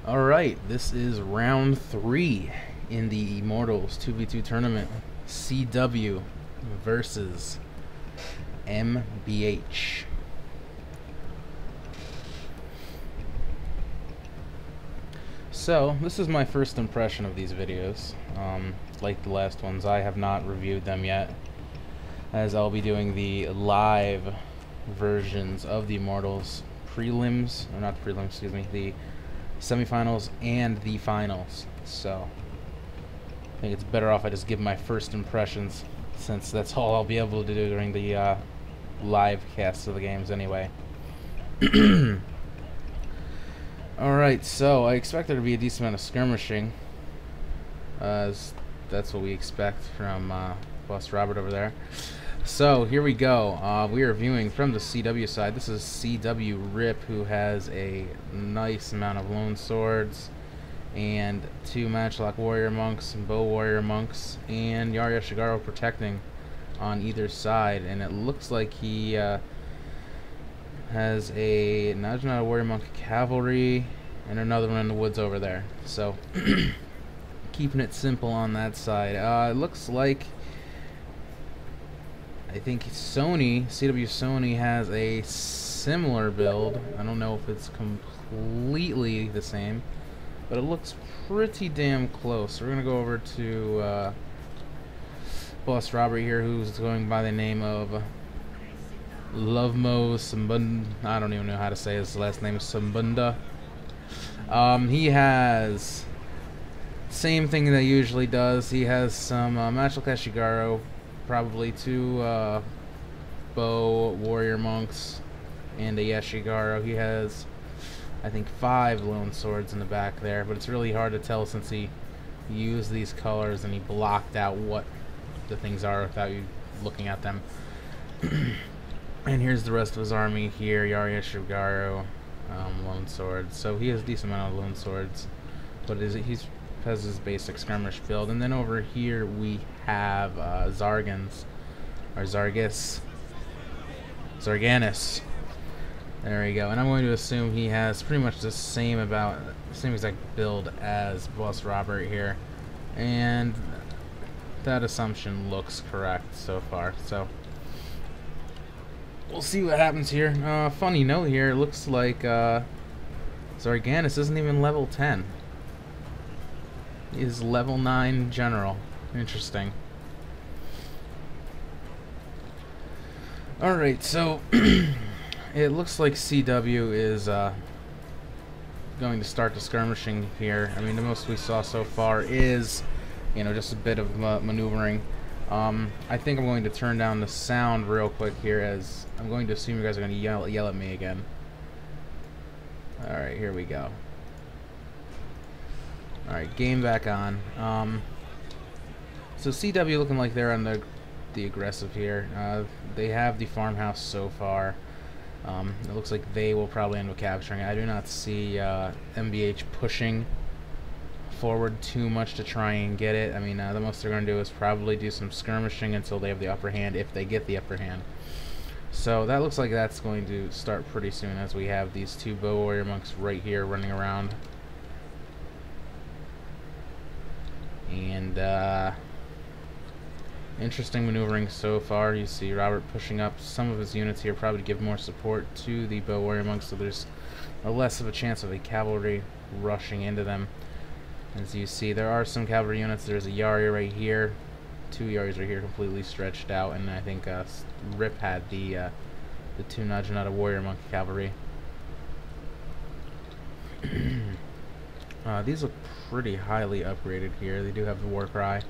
Alright, this is round 3 in the Immortals 2v2 tournament. CW versus MBH. So, this is my first impression of these videos. Like the last ones, I have not reviewed them yet, as I'll be doing the live versions of the Immortals prelims, or not the prelims, excuse me, the semifinals and the finals. So I think it's better off I just give my first impressions, since that's all I'll be able to do during the live casts of the games anyway. Alright, so I expect there to be a decent amount of skirmishing, as that's what we expect from Boss Robert over there. So here we go. We are viewing from the CW side. This is CW Rip, who has a nice amount of lone swords and 2 Matchlock Warrior Monks and Bow Warrior Monks, and Yarya Shigaro protecting on either side. And it looks like he has a Najinata Warrior Monk Cavalry and another one in the woods over there. So keeping it simple on that side. It looks like, I think CW Sony has a similar build. I don't know if it's completely the same, but it looks pretty damn close. We're gonna go over to Boss Robert here, who's going by the name of Lovemo Sambunda. I don't even know how to say his last name. Sambunda. He has same thing that he usually does. He has some Matchlock Shigaro, probably 2 Bow Warrior Monks and a Yashigaro. He has, I think, 5 lone swords in the back there, but it's really hard to tell since he used these colors and he blocked out what the things are without you looking at them. And here's the rest of his army here. Yarya Shigaro, lone swords. So he has a decent amount of lone swords, but he has his basic skirmish build. And then over here we have Zarganis. There we go. And I'm going to assume he has pretty much the same exact build as Boss Robert here, and that assumption looks correct so far. So we'll see what happens here. Funny note here, it looks like Zarganis isn't even level 10. He's level 9 general. Interesting. Alright, so it looks like CW is going to start the skirmishing here. I mean, the most we saw so far is, you know, just a bit of maneuvering. I think I'm going to turn down the sound real quick here, as I'm going to assume you guys are going to yell at me again. Alright, here we go. Alright, game back on. So CW looking like they're on the aggressive here. They have the farmhouse so far. It looks like they will probably end up capturing it. I do not see MBH pushing forward too much to try and get it. I mean, the most they're going to do is probably do some skirmishing until they have the upper hand, if they get the upper hand. So that looks like that's going to start pretty soon, as we have these 2 Bow Warrior Monks right here running around. And interesting maneuvering so far. You see Robert pushing up some of his units here, probably to give more support to the Bow Warrior Monks, so there's less of a chance of a cavalry rushing into them. As you see, there are some cavalry units. There's a Yarya right here, 2 Yaryas right here, completely stretched out, and I think Rip had the 2 Najinata Warrior Monk cavalry. These look pretty highly upgraded here. They do have the war cry,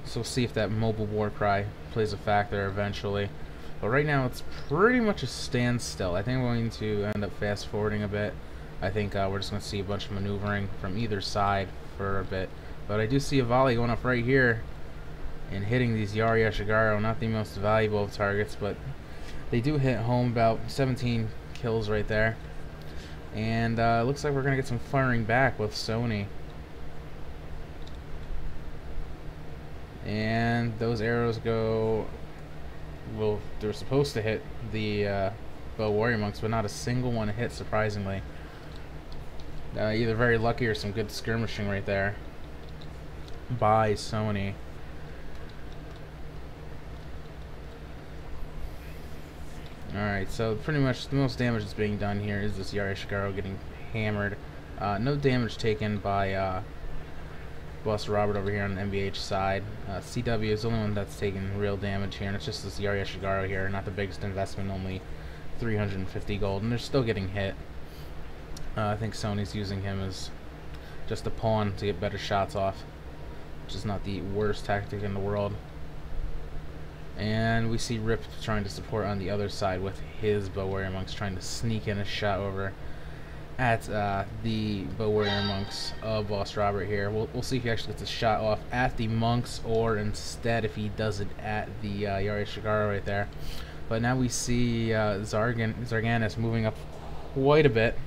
so we'll see if that mobile war cry plays a factor eventually. But right now it's pretty much a standstill. I think I'm going to end up fast forwarding a bit. I think we're just going to see a bunch of maneuvering from either side for a bit. But I do see a volley going up right here and hitting these Yarya Shigaro. Not the most valuable of targets, but they do hit home. About 17 kills right there. And it looks like we're going to get some firing back with Sony. And those arrows go... Well, they're supposed to hit the Bow Warrior Monks, but not a single one hit, surprisingly. Either very lucky or some good skirmishing right there by Sony. Alright, so pretty much the most damage that's being done here is this Yari Shigaro getting hammered. No damage taken by Boss Robert over here on the MVH side. CW is the only one that's taking real damage here, and it's just this Yari Shigaro here, not the biggest investment, only 350 gold, and they're still getting hit. I think Sony's using him as just a pawn to get better shots off, which is not the worst tactic in the world. And we see Rip trying to support on the other side with his Bow Warrior Monks, trying to sneak in a shot over at the Bow Warrior Monks of Boss Robert here. We'll see if he actually gets a shot off at the Monks, or instead if he does it at the Yari Shigaro right there. But now we see Zarganis moving up quite a bit,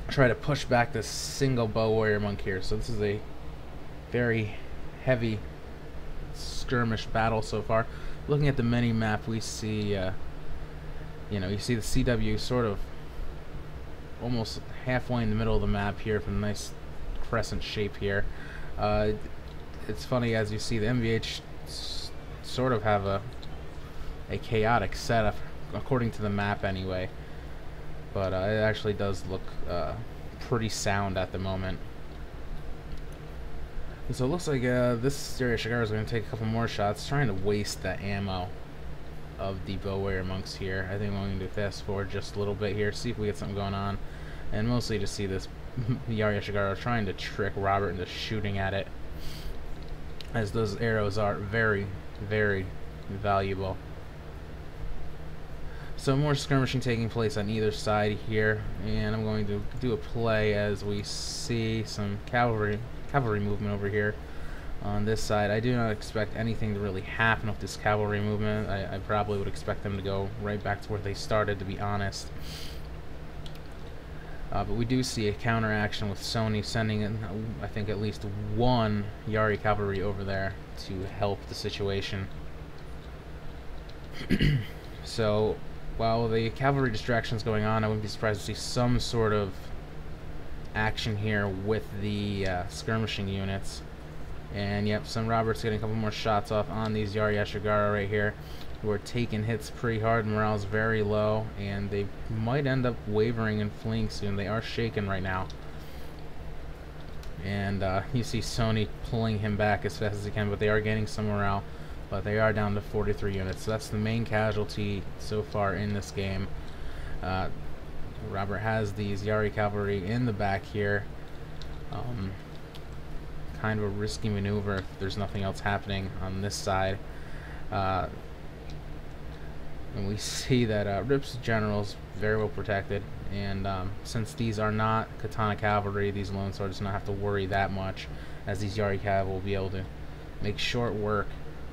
try to push back this single Bow Warrior Monk here. So this is a very heavy skirmish battle so far. Looking at the mini map, we see you see the CW sort of almost halfway in the middle of the map here, from a nice crescent shape here. It's funny, as you see, the MVH sort of have a chaotic setup according to the map anyway, but it actually does look pretty sound at the moment. So it looks like this Yari Shigaro is going to take a couple more shots, trying to waste the ammo of the Bow Warrior Monks here. I think I'm going to fast forward just a little bit here, see if we get something going on, and mostly to see this Yari Shigaro trying to trick Robert into shooting at it, as those arrows are very, very valuable. So more skirmishing taking place on either side here, and I'm going to do a play as we see some cavalry movement over here on this side. I do not expect anything to really happen with this cavalry movement. I probably would expect them to go right back to where they started, to be honest. But we do see a counteraction with Sony sending in, I think, at least one Yari cavalry over there to help the situation. So while the cavalry distraction is going on, I wouldn't be surprised to see some sort of action here with the skirmishing units. And yep, some Robert's getting a couple more shots off on these Yari Shigaro right here, who are taking hits pretty hard. Morale's very low, and they might end up wavering and fleeing soon. They are shaken right now. And you see Sony pulling him back as fast as he can, but they are gaining some morale. But they are down to 43 units, so that's the main casualty so far in this game. Robert has these Yari cavalry in the back here. Kind of a risky maneuver if there's nothing else happening on this side. And we see that Rip's general's very well protected, and since these are not katana cavalry, these lone swords do not have to worry that much, as these Yari cav will be able to make short work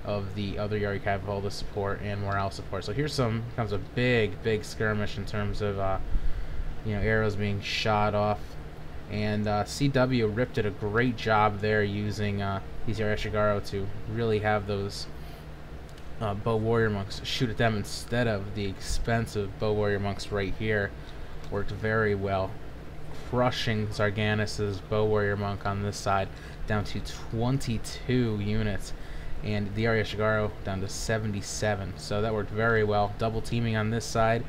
of the other Yari cav, all the support and morale support. So here's comes a big skirmish in terms of arrows being shot off, and CW Rip did a great job there using these Yari Shigaro to really have those Bow Warrior Monks shoot at them instead of the expensive Bow Warrior Monks right here. Worked very well, crushing Zarganis' Bow Warrior Monk on this side down to 22 units, and the Yari Shigaro down to 77. So that worked very well. Double teaming on this side,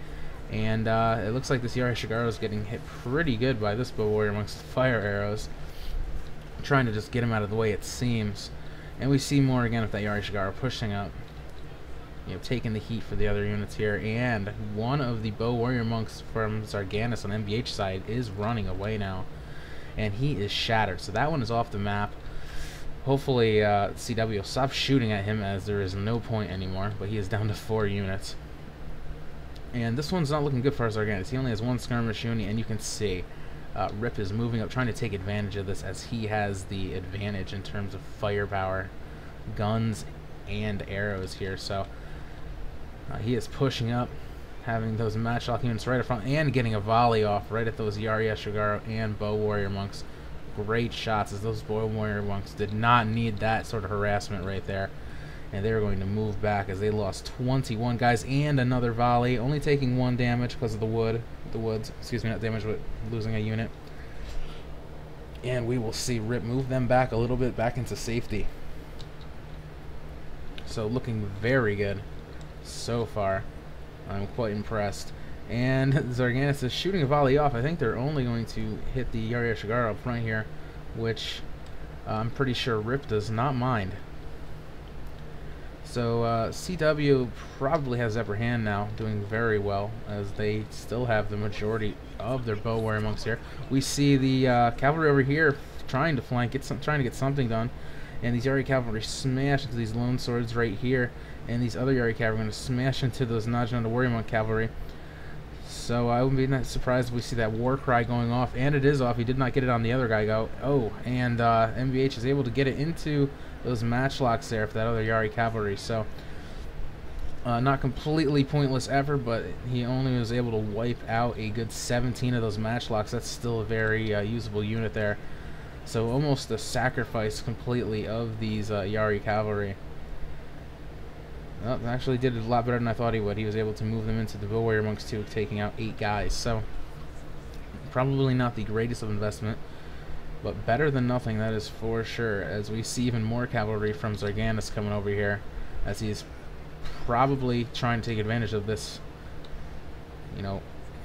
and it looks like this Yari Shigaro is getting hit pretty good by this Bow Warrior Monk's fire arrows, trying to just get him out of the way, it seems. And we see more again with that Yari Shigaro pushing up, taking the heat for the other units here. And one of the Bow Warrior Monks from Zarganis on MVH side is running away now, and he is shattered. So that one is off the map. Hopefully CW will stop shooting at him, as there is no point anymore, but he is down to 4 units. And this one's not looking good for Zarganis. He only has 1 skirmish unit, and you can see Rip is moving up, trying to take advantage of this, as he has the advantage in terms of firepower, guns, and arrows here. So he is pushing up, having those matchlock units right up front, and getting a volley off right at those Yari Shigaro and Bow Warrior Monks. Great shots, as those Bow Warrior Monks did not need that sort of harassment right there. and they're going to move back as they lost 21 guys and another volley, only taking 1 damage because of the woods. Excuse me, not damage, but losing a unit. And we will see Rip move them back a little bit back into safety. So looking very good so far. I'm quite impressed. And Zarganis is shooting a volley off. I think they're only going to hit the Yari Shigaro up front here, which I'm pretty sure Rip does not mind. So CW probably has upper hand now, doing very well, as they still have the majority of their bow warrior monks here. We see the cavalry over here trying to flank, trying to get something done, and these Yari cavalry smash into these lone swords right here, and these other Yari cavalry are going to smash into those Najna warrior monk cavalry. So I wouldn't be that surprised if we see that war cry going off, and it is off. He did not get it on the other guy go. Oh, and MVH is able to get it into those matchlocks there for that other Yari cavalry. So not completely pointless effort, but he only was able to wipe out a good 17 of those matchlocks. That's still a very usable unit there. So almost a sacrifice completely of these Yari cavalry. Well, actually did it a lot better than I thought he would. He was able to move them into the Bow Warrior Monks too, taking out 8 guys. So probably not the greatest of investment, but better than nothing, that is for sure, as we see even more cavalry from Zarganis coming over here, as he's probably trying to take advantage of this, you know,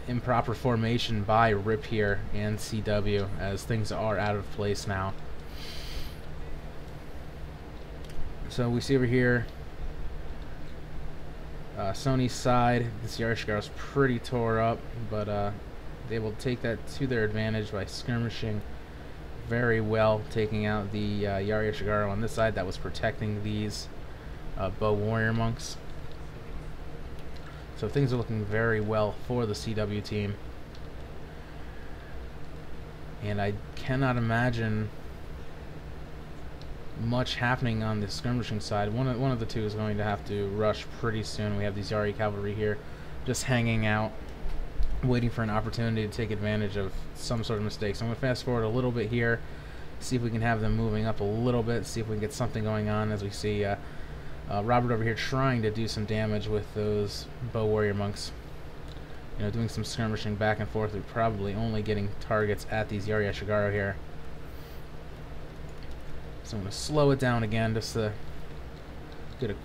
improper formation by Rip here and CW, as things are out of place now. So we see over here Sony's side, this Yari is pretty tore up, but they will take that to their advantage by skirmishing very well, taking out the Yari Shigaro on this side that was protecting these bow warrior monks. So things are looking very well for the CW team, and I cannot imagine much happening on the skirmishing side. One of the two is going to have to rush pretty soon. We have these Yari cavalry here just hanging out, waiting for an opportunity to take advantage of some sort of mistake. So I'm going to fast forward a little bit here, see if we can have them moving up a little bit, see if we can get something going on, as we see Robert over here trying to do some damage with those bow warrior monks. You know, doing some skirmishing back and forth. We're probably only getting targets at these Yari Shigaro here. So I'm going to slow it down again just to get a